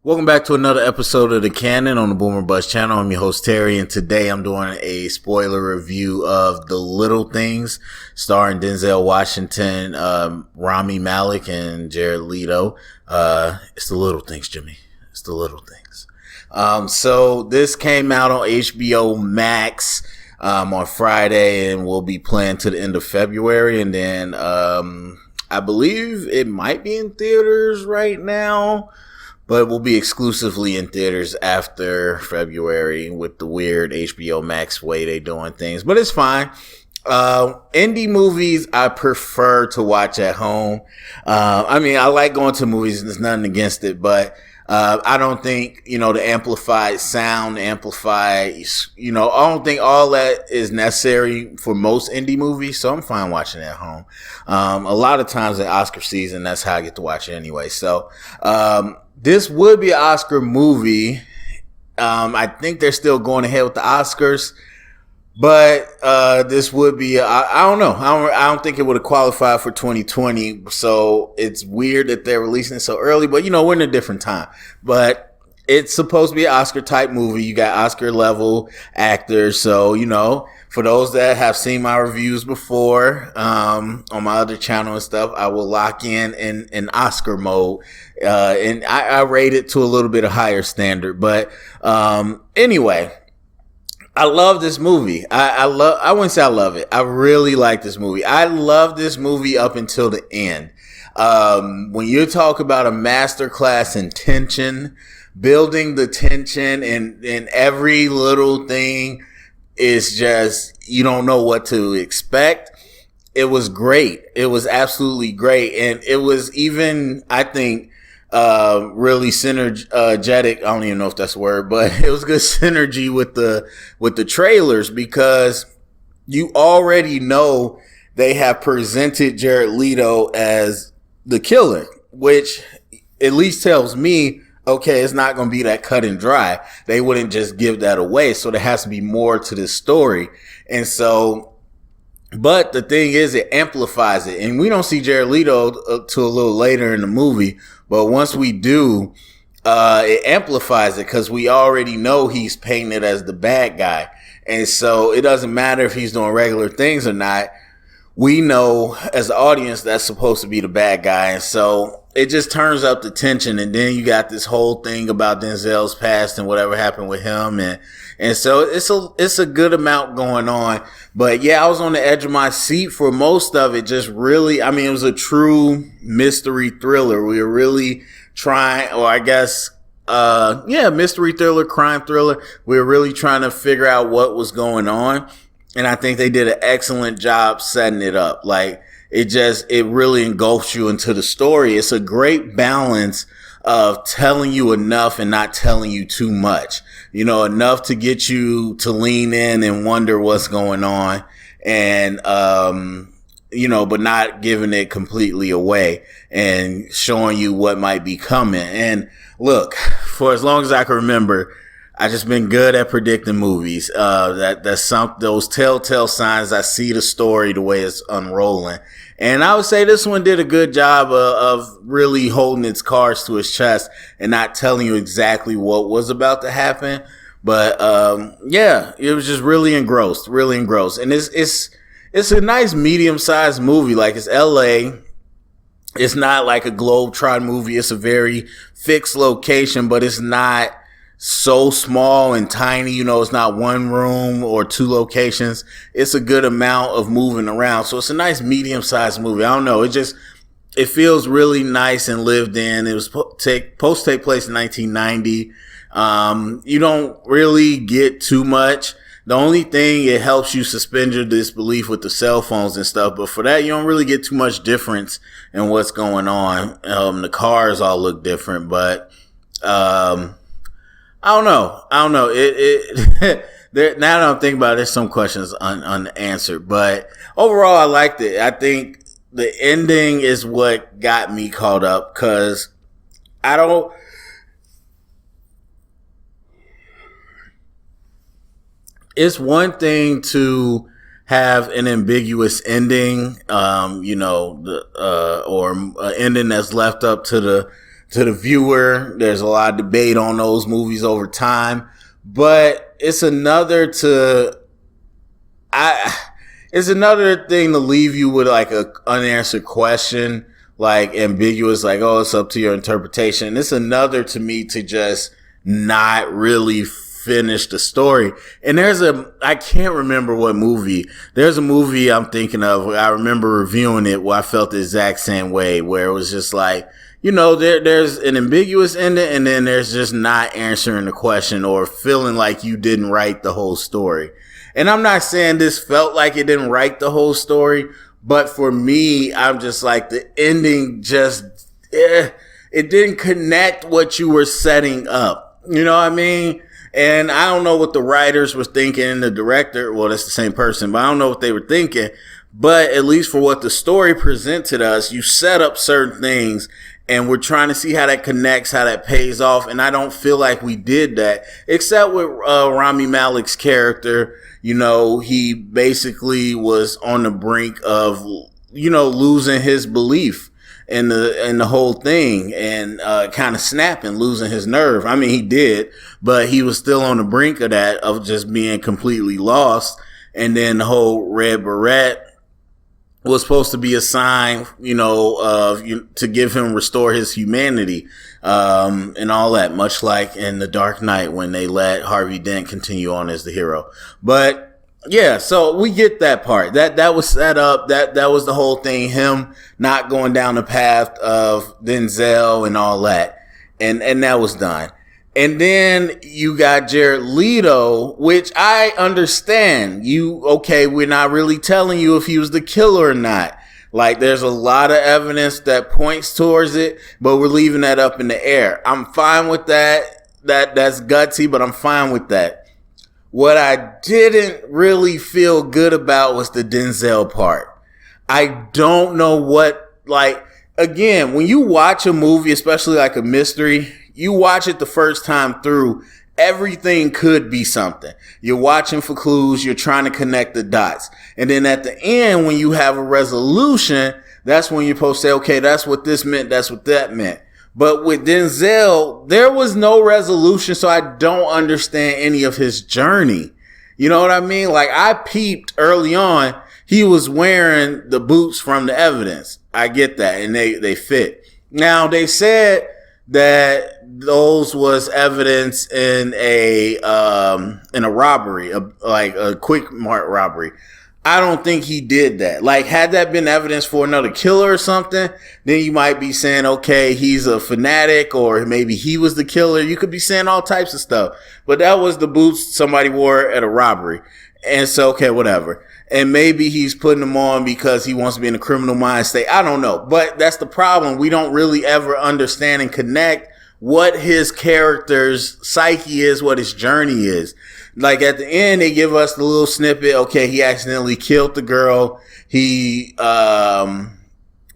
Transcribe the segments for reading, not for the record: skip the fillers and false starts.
Welcome back to another episode of the Canon on the Boomer Buzz channel. I'm your host Terry, and today I'm doing a spoiler review of The Little Things, starring Denzel Washington, Rami, Malek, and Jared Leto. It's the little things, Jimmy. It's the little things. So this came out on HBO Max on Friday, and will be playing to the end of February, and then I believe it might be in theaters right now, but will be exclusively in theaters after February with the weird HBO Max way they doing things. But it's fine. Indie movies I prefer to watch at home. I like going to movies, and there's nothing against it, but I don't think, the amplified sound, I don't think all that is necessary for most indie movies, so I'm fine watching it at home. A lot of times at Oscar season, that's how I get to watch it anyway. So, this would be an Oscar movie. I think they're still going ahead with the Oscars, but this would be, I don't know. I don't think it would have qualified for 2020. So it's weird that they're releasing it so early, but we're in a different time. But it's supposed to be an Oscar type movie. You got Oscar level actors. So, for those that have seen my reviews before, on my other channel and stuff, I will lock in Oscar mode. And I rate it to a little bit of higher standard. But, anyway, I love this movie. I wouldn't say I love it. I really like this movie. I love this movie up until the end. When you talk about a masterclass in tension, building the tension and every little thing is just, you don't know what to expect. It was great. It was absolutely great. And it was even, I think, really synergetic. I don't even know if that's a word, but it was good synergy with the trailers, because you already know they have presented Jared Leto as the killer, which at least tells me, okay, it's not going to be that cut and dry. They wouldn't just give that away. So there has to be more to this story. And so, but the thing is, it amplifies it. And we don't see Jared Leto till a little later in the movie. But once we do, it amplifies it, because we already know he's painted as the bad guy. And so it doesn't matter if he's doing regular things or not. We know as the audience that's supposed to be the bad guy. And so it just turns up the tension. And then you got this whole thing about Denzel's past and whatever happened with him. And so it's a good amount going on. But yeah, I was on the edge of my seat for most of it. Just really, it was a true mystery thriller. We were really trying, or I guess, mystery thriller, crime thriller. We were really trying to figure out what was going on. And I think they did an excellent job setting it up. Like, it really engulfs you into the story. It's a great balance of telling you enough and not telling you too much. Enough to get you to lean in and wonder what's going on, and, but not giving it completely away and showing you what might be coming. And look, for as long as I can remember, I just been good at predicting movies. That's those telltale signs. I see the story the way it's unrolling. And I would say this one did a good job of really holding its cards to its chest and not telling you exactly what was about to happen. But, it was just really engrossed. And it's a nice medium-sized movie. Like, it's LA. It's not like a Globetrot movie. It's a very fixed location, but it's not so small and tiny. It's not one room or two locations. It's a good amount of moving around. So it's a nice medium-sized movie. I don't know. It feels really nice and lived in. It was supposed to take place in 1990. You don't really get too much. The only thing, it helps you suspend your disbelief with the cell phones and stuff. But for that, you don't really get too much difference in what's going on. The cars all look different, but, I don't know. Now that I'm thinking about it, there's some questions unanswered, but overall, I liked it. I think the ending is what got me caught up, because it's one thing to have an ambiguous ending, or an ending that's left up to to the viewer. There's a lot of debate on those movies over time, but it's another thing to leave you with like a unanswered question, like ambiguous, like, oh, it's up to your interpretation. It's another to me to just not really finish the story. And I can't remember what movie. There's a movie I'm thinking of. I remember reviewing it where I felt the exact same way, where it was just like, there's an ambiguous ending, and then there's just not answering the question or feeling like you didn't write the whole story. And I'm not saying this felt like it didn't write the whole story, but for me, I'm just like, the ending just, it didn't connect what you were setting up. You know what I mean? And I don't know what the writers were thinking, the director, well, that's the same person, but I don't know what they were thinking. But at least for what the story presented us, you set up certain things, and we're trying to see how that connects, how that pays off. And I don't feel like we did that, except with Rami Malek's character. He basically was on the brink of, losing his belief in the whole thing, and kind of snapping, losing his nerve. I mean, he did, but he was still on the brink of that, of just being completely lost. And then the whole red beret was supposed to be a sign, to give him, restore his humanity, and all that, much like in The Dark Knight when they let Harvey Dent continue on as the hero. But yeah, so we get that part. That was set up. That was the whole thing. Him not going down the path of Denzel and all that. And that was done. And then you got Jared Leto, which I understand. We're not really telling you if he was the killer or not. Like, there's a lot of evidence that points towards it, but we're leaving that up in the air. I'm fine with that. That's gutsy, but I'm fine with that. What I didn't really feel good about was the Denzel part. I don't know again, when you watch a movie, especially like a mystery, you watch it the first time through, everything could be something. You're watching for clues. You're trying to connect the dots. And then at the end, when you have a resolution, that's when you're supposed to say, okay, that's what this meant. That's what that meant. But with Denzel, there was no resolution, so I don't understand any of his journey. You know what I mean? Like, I peeped early on, he was wearing the boots from the evidence. I get that, and they fit. Now, they said that those was evidence in a robbery, like a quick mart robbery. I don't think he did that. Like, had that been evidence for another killer or something, then you might be saying, okay, he's a fanatic, or maybe he was the killer. You could be saying all types of stuff. But that was the boots somebody wore at a robbery. And so, okay, whatever. And maybe he's putting them on because he wants to be in a criminal mind state. I don't know. But that's the problem. We don't really ever understand and connect what his character's psyche is, what his journey is. Like, at the end, they give us the little snippet. Okay, he accidentally killed the girl. He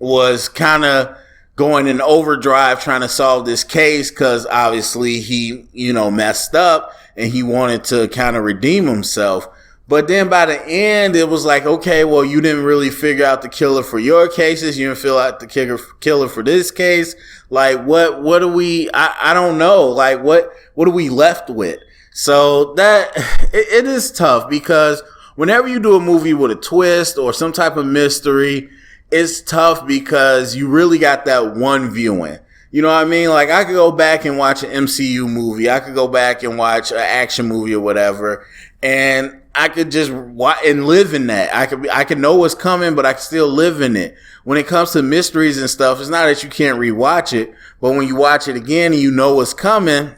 was kind of going in overdrive trying to solve this case because obviously he, messed up and he wanted to kind of redeem himself. But then by the end, it was like, okay, well, you didn't really figure out the killer for your cases. You didn't figure out the killer for this case. Like, what do we, I don't know. Like, what are we left with? So that, it is tough because whenever you do a movie with a twist or some type of mystery, it's tough because you really got that one viewing. You know what I mean? Like, I could go back and watch an MCU movie. I could go back and watch an action movie or whatever. And I could just watch and live in that. I could know what's coming, but I can still live in it. When it comes to mysteries and stuff, it's not that you can't rewatch it, but when you watch it again and you know what's coming,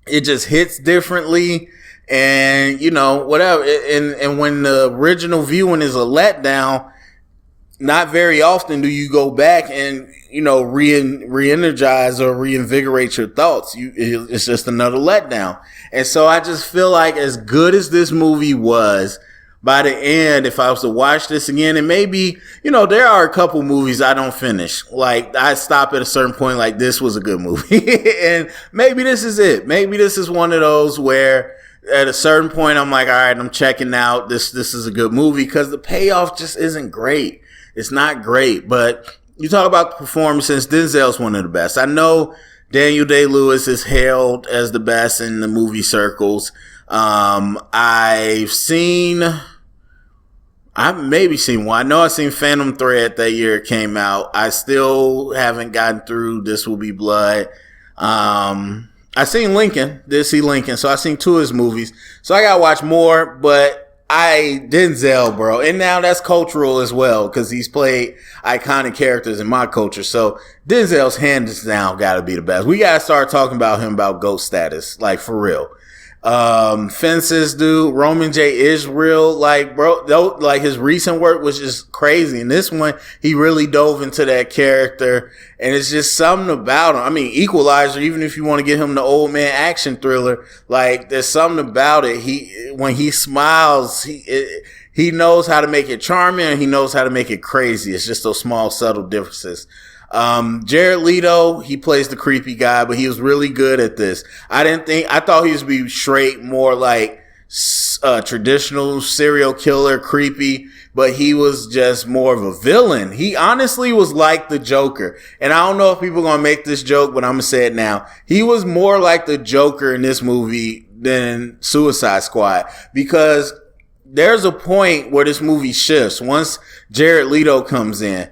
it just hits differently, and whatever. And when the original viewing is a letdown, not very often do you go back and re-energize or reinvigorate your thoughts. It's just another letdown. And so I just feel like, as good as this movie was, by the end, if I was to watch this again, and maybe, there are a couple movies I don't finish. Like, I stop at a certain point, like, this was a good movie. And maybe this is it. Maybe this is one of those where at a certain point, I'm like, all right, I'm checking out. This is a good movie, because the payoff just isn't great. It's not great, but you talk about the performances, Denzel's one of the best. I know Daniel Day-Lewis is hailed as the best in the movie circles. I've maybe seen one. I know I've seen Phantom Thread that year it came out. I still haven't gotten through This Will Be Blood. I seen Lincoln. Did see Lincoln. So I seen 2 of his movies. So I gotta watch more, but Denzel, bro. And now that's cultural as well, because he's played iconic characters in my culture. So Denzel's hands down gotta be the best. We gotta start talking about him about GOAT status. Like, for real. Fences dude, Roman J. Israel, like, bro, like his recent work was just crazy. And this one, he really dove into that character, and it's just something about him. I mean, Equalizer, even if you want to get him the old man action thriller, like, there's something about it. When he smiles, he knows how to make it charming, and he knows how to make it crazy. It's just those small, subtle differences. Jared Leto, he plays the creepy guy, but he was really good at this. I thought he was be straight more like traditional serial killer, creepy, but he was just more of a villain. He honestly was like the Joker. And I don't know if people are going to make this joke, but I'm going to say it now. He was more like the Joker in this movie than Suicide Squad, because there's a point where this movie shifts once Jared Leto comes in.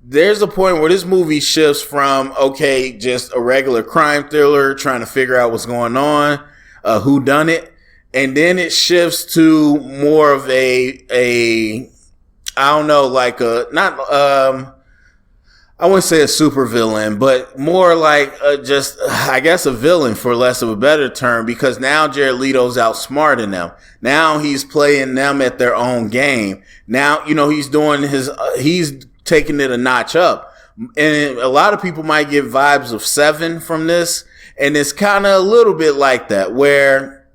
There's a point where this movie shifts from, okay, just a regular crime thriller trying to figure out what's going on, who done it, and then it shifts to more of I don't know, like I wouldn't say a super villain, but more like just, I guess, a villain, for less of a better term, because now Jared Leto's outsmarting them. Now he's playing them at their own game. Now, he's doing he's taking it a notch up. And a lot of people might get vibes of Seven from this. And it's kind of a little bit like that, where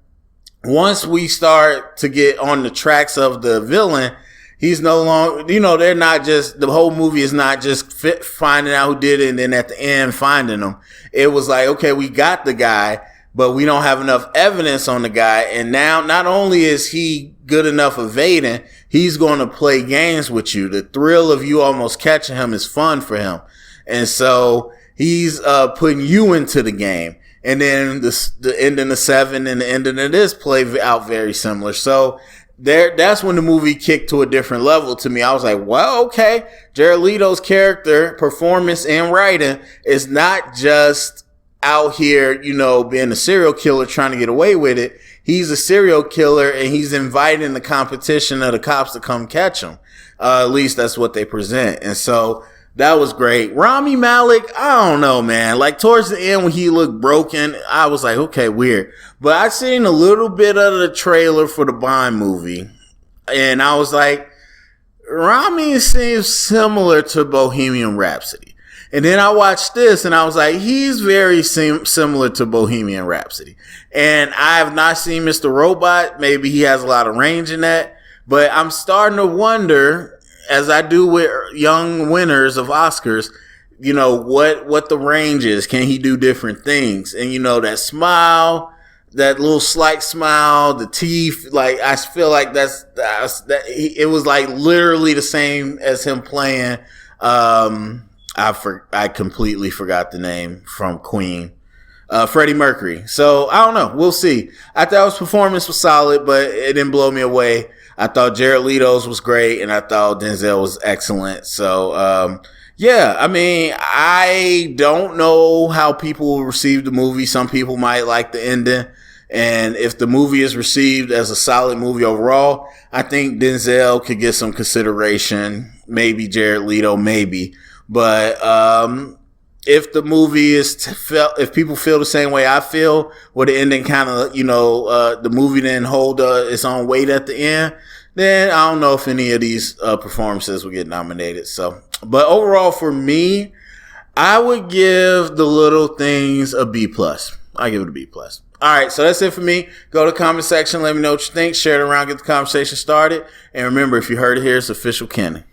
once we start to get on the tracks of the villain, he's no longer, they're not just, the whole movie is not just finding out who did it and then at the end finding them. It was like, okay, we got the guy, but we don't have enough evidence on the guy. And now not only is he good enough evading, he's going to play games with you. The thrill of you almost catching him is fun for him. And so he's putting you into the game. And then the ending of Seven and the ending of this play out very similar. So that's when the movie kicked to a different level to me. I was like, well, okay, Jared Leto's character, performance, and writing is not just out here, being a serial killer trying to get away with it. He's a serial killer, and he's inviting the competition of the cops to come catch him. At least that's what they present. And so that was great. Rami Malek, I don't know, man. Like, towards the end when he looked broken, I was like, okay, weird. But I seen a little bit of the trailer for the Bond movie, and I was like, Rami seems similar to Bohemian Rhapsody. And then I watched this, and I was like, he's very similar to Bohemian Rhapsody. And I have not seen Mr. Robot. Maybe he has a lot of range in that. But I'm starting to wonder, as I do with young winners of Oscars, what the range is. Can he do different things? And, that smile, that little slight smile, the teeth, like, I feel like it was like literally the same as him playing, I completely forgot the name from Queen. Freddie Mercury. So I don't know. We'll see. I thought his performance was solid, but it didn't blow me away. I thought Jared Leto's was great, and I thought Denzel was excellent. So, yeah, I mean, I don't know how people will receive the movie. Some people might like the ending. And if the movie is received as a solid movie overall, I think Denzel could get some consideration. Maybe Jared Leto, maybe. But if the movie if people feel the same way I feel, where the ending kind of, the movie didn't hold its own weight at the end, then I don't know if any of these performances will get nominated. So, but overall for me, I would give The Little Things a B+. I give it a B+. All right, so that's it for me. Go to the comment section. Let me know what you think. Share it around. Get the conversation started. And remember, if you heard it here, it's official canon.